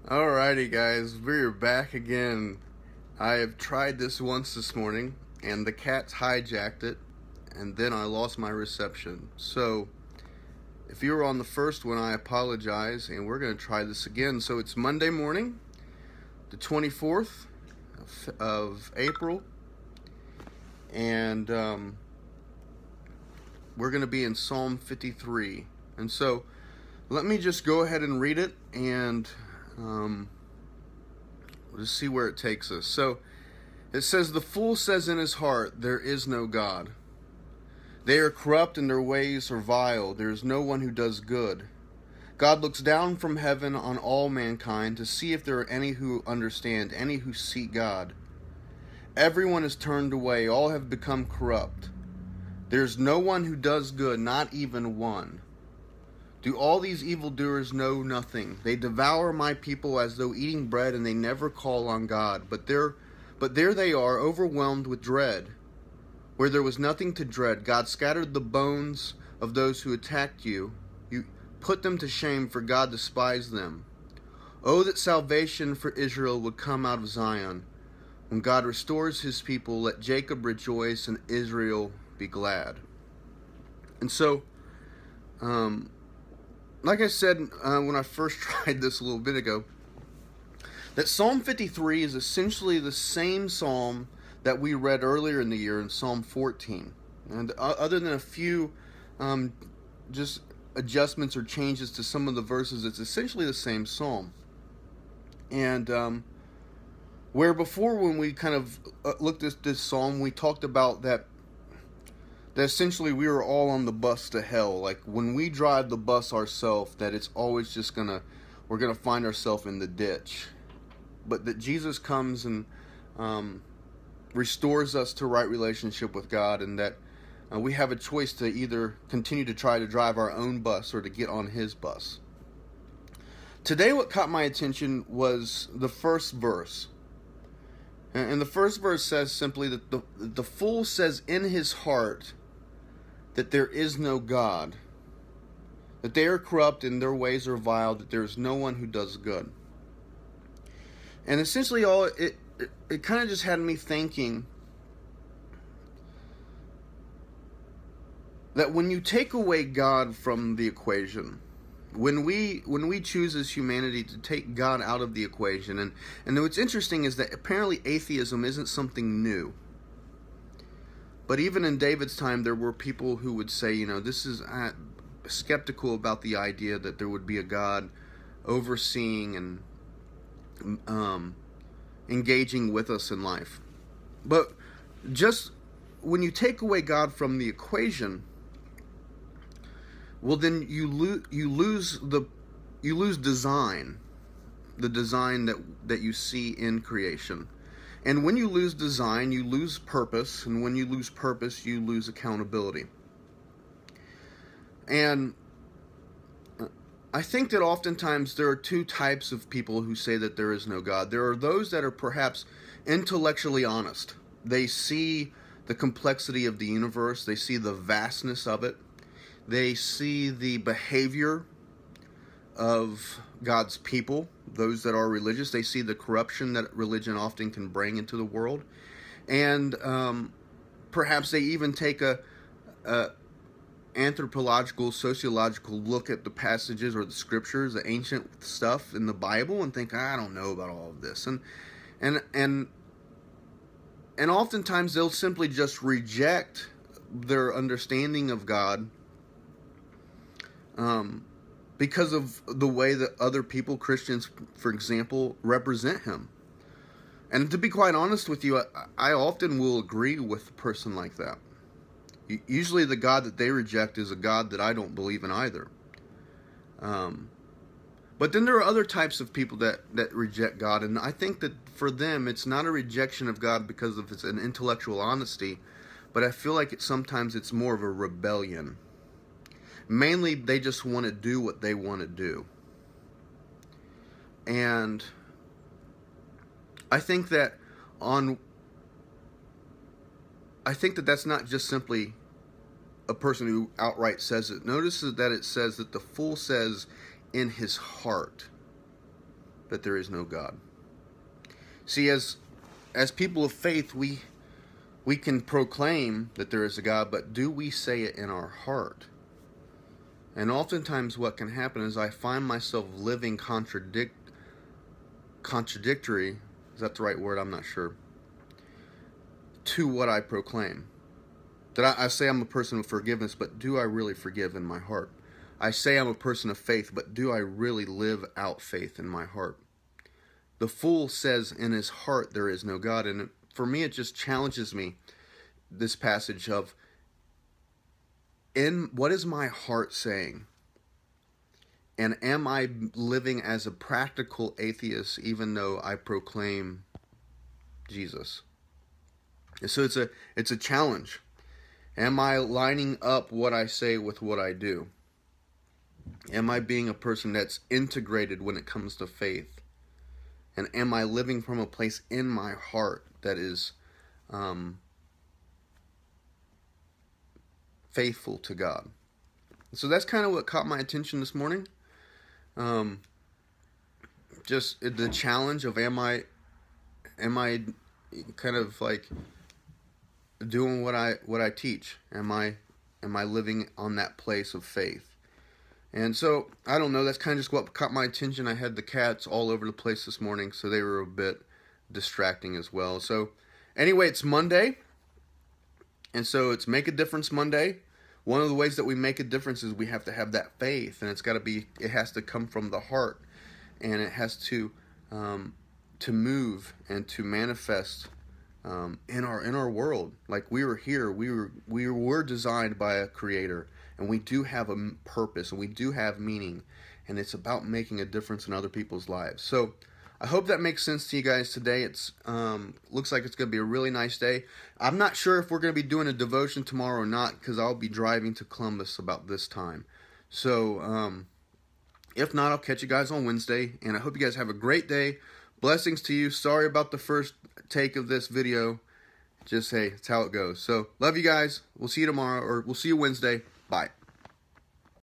Alrighty, guys, we're back again. I have tried this once this morning, and the cats hijacked it, and then I lost my reception. So, if you were on the first one, I apologize, and we're going to try this again. So, it's Monday morning, the 24th of April, and we're going to be in Psalm 53. And so, let me just go ahead and read it, and we'll just see where it takes us. So it says, "The fool says in his heart, there is no God. They are corrupt and their ways are vile. There is no one who does good. God looks down from heaven on all mankind to see if there are any who understand, any who seek God. Everyone is turned away. All have become corrupt. There is no one who does good, not even one. Do all these evildoers know nothing? They devour my people as though eating bread, and they never call on God. But there they are, overwhelmed with dread. Where there was nothing to dread, God scattered the bones of those who attacked you. You put them to shame, for God despised them. Oh, that salvation for Israel would come out of Zion. When God restores his people, let Jacob rejoice and Israel be glad." And so, like I said when I first tried this a little bit ago, that Psalm 53 is essentially the same psalm that we read earlier in the year in Psalm 14. And other than a few just adjustments or changes to some of the verses, it's essentially the same psalm. And where before, when we kind of looked at this psalm, we talked about that essentially we are all on the bus to hell. Like when we drive the bus ourselves, that it's always just we're gonna find ourselves in the ditch. But that Jesus comes and restores us to right relationship with God, and that we have a choice to either continue to try to drive our own bus or to get on his bus. Today what caught my attention was the first verse. And the first verse says simply that the fool says in his heart that there is no God, that they are corrupt and their ways are vile, that there is no one who does good. And essentially all it kind of just had me thinking that when you take away God from the equation, when we choose as humanity to take God out of the equation, and what's interesting is that apparently atheism isn't something new. But even in David's time, there were people who would say, this is skeptical about the idea that there would be a God overseeing and engaging with us in life. But just when you take away God from the equation, well, then you lose design, the design that you see in creation. And when you lose design, you lose purpose, and when you lose purpose, you lose accountability. And I think that oftentimes there are two types of people who say that there is no God. There are those that are perhaps intellectually honest. They see the complexity of the universe. They see the vastness of it. They see the behavior of God's people, those that are religious. They see the corruption that religion often can bring into the world. And perhaps they even take a anthropological, sociological look at the passages or the scriptures, the ancient stuff in the Bible, and think, I don't know about all of this. And oftentimes they'll simply just reject their understanding of God because of the way that other people, Christians, for example, represent him. And to be quite honest with you, I often will agree with a person like that. Usually the God that they reject is a God that I don't believe in either. But then there are other types of people that reject God, and I think that for them it's not a rejection of God because of its an intellectual honesty, but I feel like sometimes it's more of a rebellion. Mainly, they just want to do what they want to do. And I think that that's not just simply a person who outright says it. Notice that it says that the fool says in his heart. that there is no God. See, as people of faith, we can proclaim that there is a God, but do we say it in our heart? And oftentimes what can happen is I find myself living contradictory, is that the right word? I'm not sure, to what I proclaim. That I say I'm a person of forgiveness, but do I really forgive in my heart? I say I'm a person of faith, but do I really live out faith in my heart? The fool says in his heart there is no God, and for me it just challenges me, this passage of, what is my heart saying? And am I living as a practical atheist even though I proclaim Jesus? And so it's a challenge. Am I lining up what I say with what I do? Am I being a person that's integrated when it comes to faith? And am I living from a place in my heart that is faithful to God? So that's kind of what caught my attention this morning. Just the challenge of am I kind of like doing what I teach? Am I living on that place of faith? And so I don't know, that's kind of just what caught my attention. I had the cats all over the place this morning, so they were a bit distracting as well. So anyway, it's Monday, and so it's Make a Difference Monday. One of the ways that we make a difference is we have to have that faith, and it has to come from the heart, and it has to move and to manifest in our world. Like we were here, we were designed by a creator, and we do have a purpose, and we do have meaning, and it's about making a difference in other people's lives. So I hope that makes sense to you guys today. It's looks like it's going to be a really nice day. I'm not sure if we're going to be doing a devotion tomorrow or not, because I'll be driving to Columbus about this time. So if not, I'll catch you guys on Wednesday, and I hope you guys have a great day. Blessings to you. Sorry about the first take of this video. Just hey, it's how it goes. So love you guys. We'll see you tomorrow, or we'll see you Wednesday. Bye.